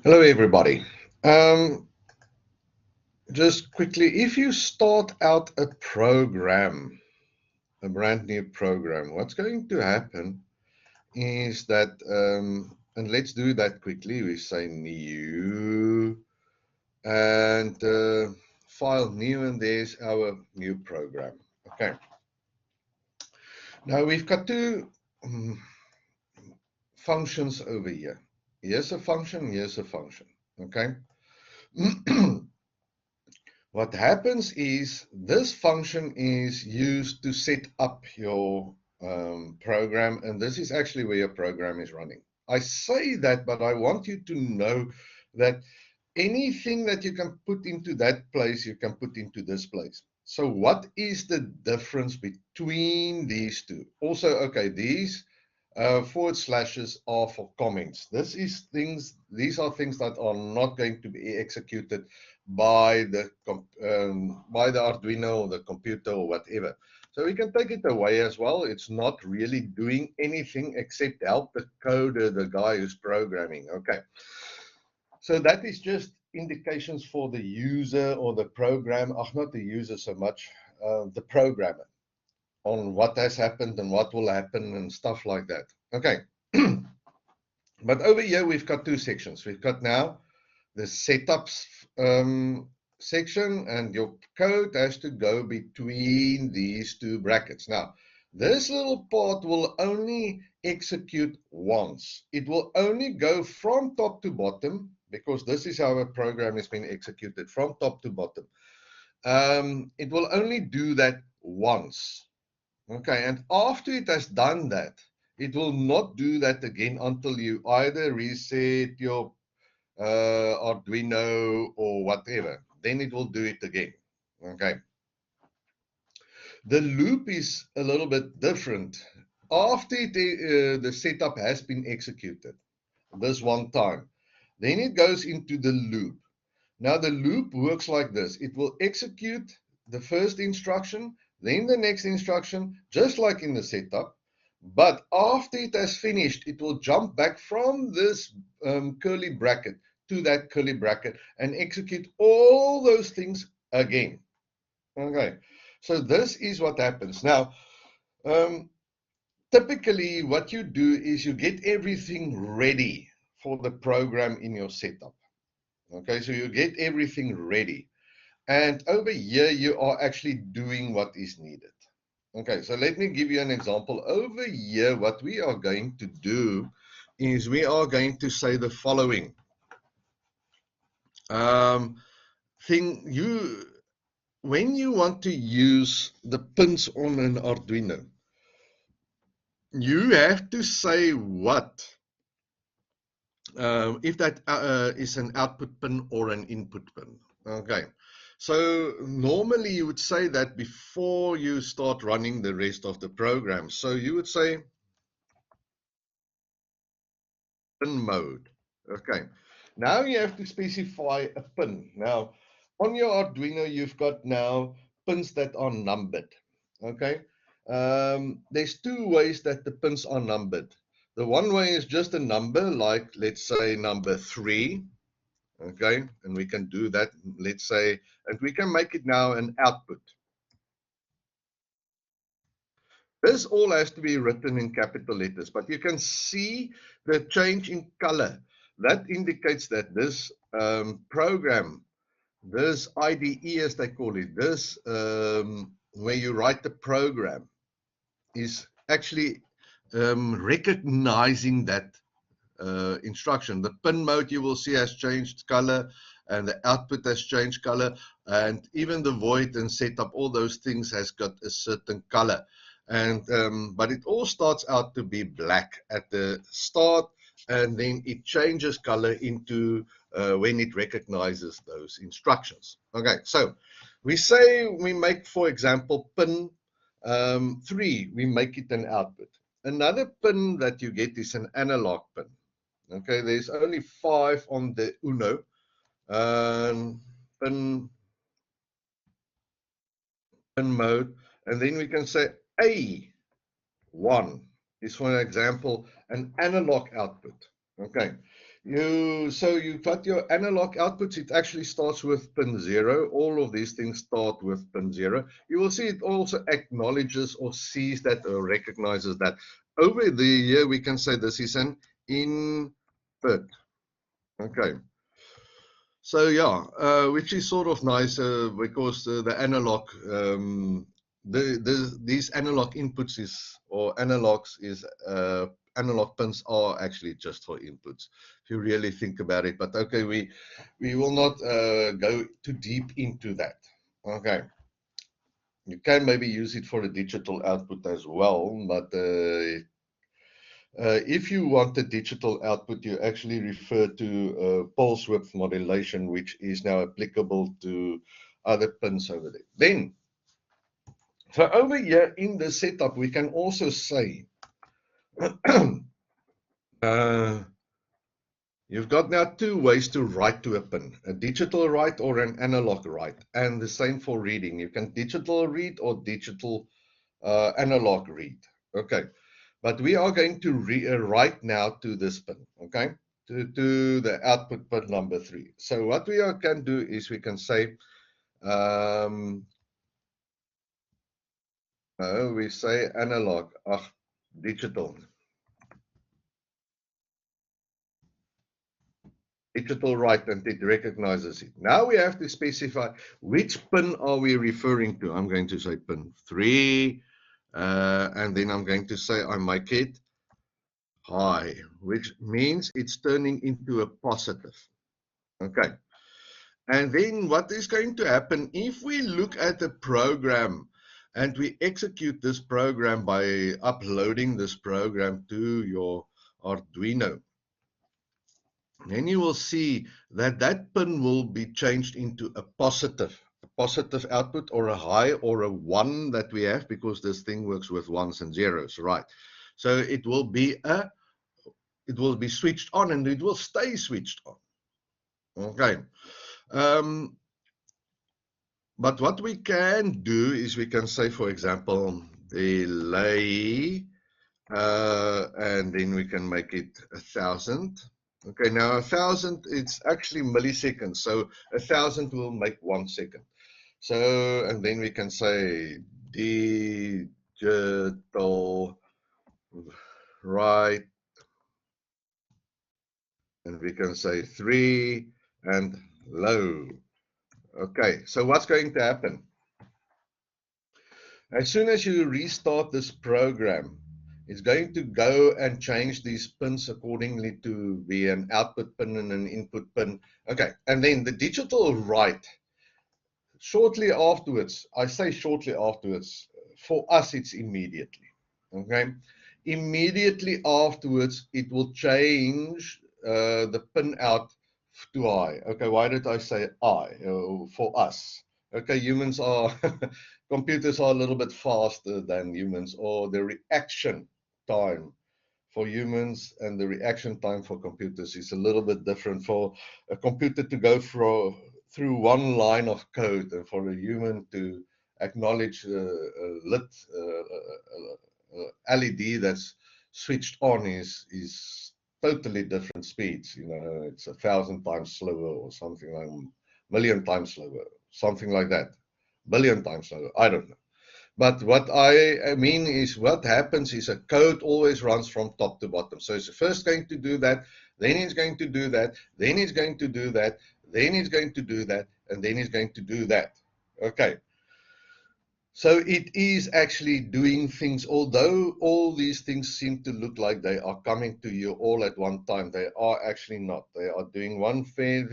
Hello, everybody. Um, just quickly, if you start out a program, a brand new program, what's going to happen is that, and let's do that quickly. We say new and file new, and there's our new program. Okay. Now we've got two functions over here. Here's a function, here's a function. Okay. What happens is this function is used to set up your program, and this is actually where your program is running. I say that, but I want you to know that anything that you can put into that place, you can put into this place. So what is the difference between these two? Also, okay, these forward slashes are for comments. These are things that are not going to be executed by the Arduino or the computer or whatever. So we can take it away as well. It's not really doing anything except help the coder, the guy who's programming. Okay. So that is just indications for the user or the program, not the user so much, the programmer, on what has happened and what will happen and stuff like that. Okay. But over here, we've got two sections. We've got now the setups section, and your code has to go between these two brackets. Now, this little part will only execute once. It will only go from top to bottom, because this is how a program has been executed, from top to bottom. It will only do that once. Okay, and after it has done that, it will not do that again until you either reset your Arduino or whatever. Then it will do it again. Okay. The loop is a little bit different. After the setup has been executed this one time, then it goes into the loop. Now the loop works like this. It will execute the first instruction, then the next instruction, just like in the setup. But after it has finished, it will jump back from this curly bracket to that curly bracket and execute all those things again. Okay, so this is what happens. Now, typically what you do is you get everything ready for the program in your setup. Okay, so you get everything ready. And over here, you are actually doing what is needed. Okay, so let me give you an example. Over here, what we are going to do is we are going to say the following. When you want to use the pins on an Arduino, you have to say what, if that is an output pin or an input pin. Okay, so normally you would say that before you start running the rest of the program. So you would say pin mode. Okay, now you have to specify a pin. Now, on your Arduino, you've got now pins that are numbered. Okay, there's two ways that the pins are numbered. The one way is just a number, like let's say number 3. Okay, and we can do that, let's say, and we can make it now an output. This all has to be written in capital letters, but you can see the change in color. That indicates that this program, this IDE as they call it, this where you write the program, is actually recognizing that instruction. The pin mode you will see has changed color, and the output has changed color, and even the void and setup, all those things has got a certain color. And but it all starts out to be black at the start, and then it changes color into when it recognizes those instructions. Okay, so we say we make, for example, pin 3, we make it an output. Another pin that you get is an analog pin. Okay, there's only 5 on the Uno. Pin mode, and then we can say A1 is, for example, an analog output. Okay, you've got your analog outputs. It actually starts with pin 0. All of these things start with pin 0. You will see it also acknowledges or sees that or recognizes that. Over the here we can say this is an input. Okay. So yeah, which is sort of nice because the analog, these analog inputs is or analogs is analog pins are actually just for inputs. If you really think about it, but okay, we will not go too deep into that. Okay, you can maybe use it for a digital output as well, but if you want a digital output, you actually refer to pulse width modulation, which is now applicable to other pins over there. Then, so over here in the setup, we can also say, you've got now two ways to write to a pin, a digital write or an analog write, and the same for reading. You can digital read or digital analog read. Okay. But we are going to write now to this pin, okay, to the output pin number 3. So what we can do is we can say, we say analog, digital. Digital write, and it recognizes it. Now we have to specify which pin are we referring to. I'm going to say pin 3, and then I'm going to say I make it high, which means it's turning into a positive. Okay. And then what is going to happen if we look at the program and we execute this program by uploading this program to your Arduino, then you will see that that pin will be changed into a positive output, or a high or a 1 that we have, because this thing works with ones and zeros, right? So it will be switched on, and it will stay switched on. Okay. But what we can do is we can say, for example, delay, and then we can make it 1,000. Okay, now 1,000, it's actually milliseconds, so 1,000 will make 1 second. So, and then we can say digital write, and we can say 3 and low. Okay, so what's going to happen? As soon as you restart this program, it's going to go and change these pins accordingly to be an output pin and an input pin. Okay, and then the digital write, shortly afterwards, I say shortly afterwards, for us it's immediately. Okay, immediately afterwards, it will change the pin out to high. Okay, why did I say I? For us. Okay, humans are, computers are a little bit faster than humans, or the reaction time for humans and the reaction time for computers is a little bit different. For a computer to go through one line of code, and for a human to acknowledge a lit LED that's switched on is totally different speeds. You know, it's 1,000 times slower, or something like a million times slower, something like that, billion times slower. I don't know. But what I mean is, what happens is a code always runs from top to bottom. So it's first going to do that, then it's going to do that, then it's going to do that, then it's going to do that, and then it's going to do that. Okay. So it is actually doing things, although all these things seem to look like they are coming to you all at one time. They are actually not. They are doing one thing,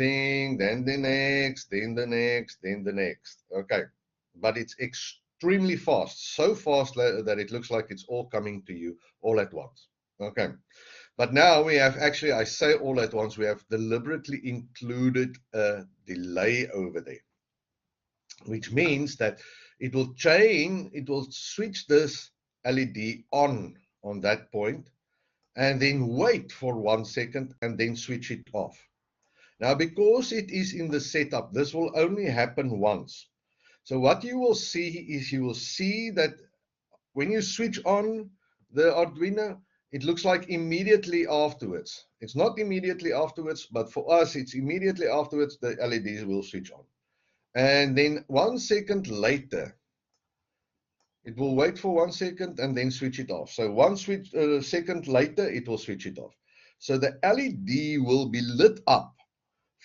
then the next, then the next, then the next. Okay. But it's extremely fast, so fast that it looks like it's all coming to you all at once. Okay. But now we have actually, I say all at once, we have deliberately included a delay over there, which means that it will switch this LED on that point, and then wait for 1 second and then switch it off. Now, because it is in the setup, this will only happen once. So what you will see is, you will see that when you switch on the Arduino, it looks like immediately afterwards It's not immediately afterwards, but for us, it's immediately afterwards the LEDs will switch on. And then 1 second later, it will wait for 1 second and then switch it off. So one second later, it will switch it off. So the LED will be lit up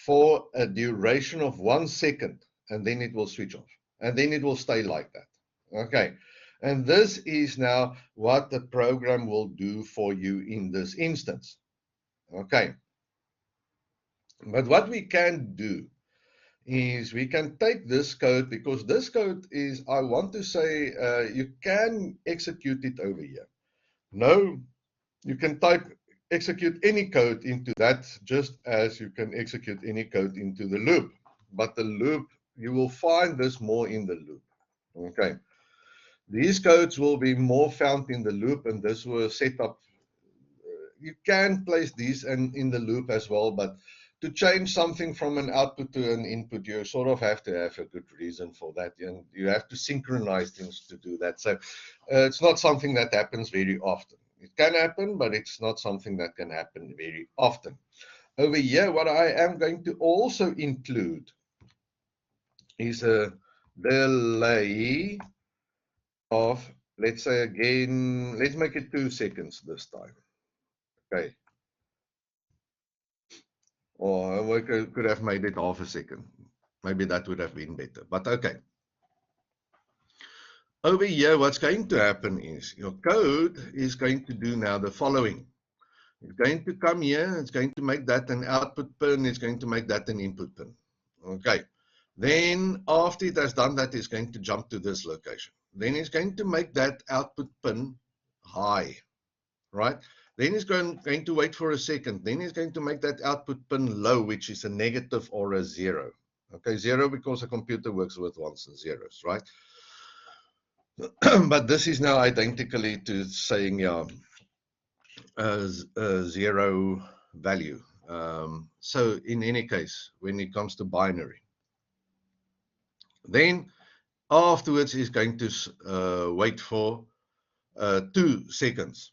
for a duration of 1 second, and then it will switch off. And then it will stay like that. Okay. And this is now what the program will do for you in this instance. Okay. But what we can do is we can take this code, because this code is, I want to say, you can execute it over here. No, you can execute any code into that, just as you can execute any code into the loop. But the loop, you will find this more in the loop. Okay. These codes will be more found in the loop, and this was set up. You can place these in the loop as well, but to change something from an output to an input, you sort of have to have a good reason for that, and you have to synchronize things to do that. So it's not something that happens very often. It can happen, but it's not something that can happen very often. Over here, what I am going to also include is a delay of, let's say again, let's make it 2 seconds this time. Okay. Or we could have made it half a second. Maybe that would have been better, but okay. Over here, what's going to happen is your code is going to do now the following. It's going to come here, it's going to make that an output pin, it's going to make that an input pin. Okay. Then after it has done that, it's going to jump to this location. Then it's going to make that output pin high, right? Then it's going to wait for a second. Then it's going to make that output pin low, which is a negative or a 0. Okay, 0 because a computer works with ones and zeros, right? But this is now identically to saying, yeah, a 0 value. So in any case, when it comes to binary, then afterwards is going to wait for 2 seconds.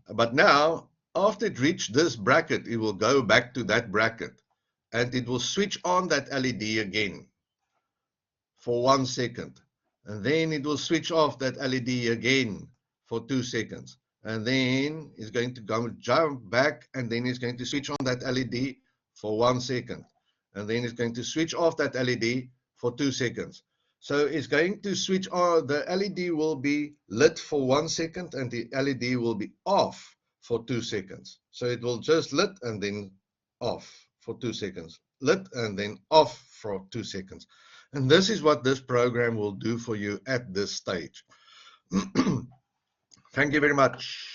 But now, after it reached this bracket, it will go back to that bracket, and it will switch on that LED again for 1 second. And then it will switch off that LED again for 2 seconds. And then it's going to go jump back, and then it's going to switch on that LED for 1 second. And then it's going to switch off that LED for 2 seconds. So it's going to switch on, the LED will be lit for 1 second, and the LED will be off for 2 seconds. So it will just lit and then off for 2 seconds. Lit and then off for 2 seconds. And this is what this program will do for you at this stage. Thank you very much.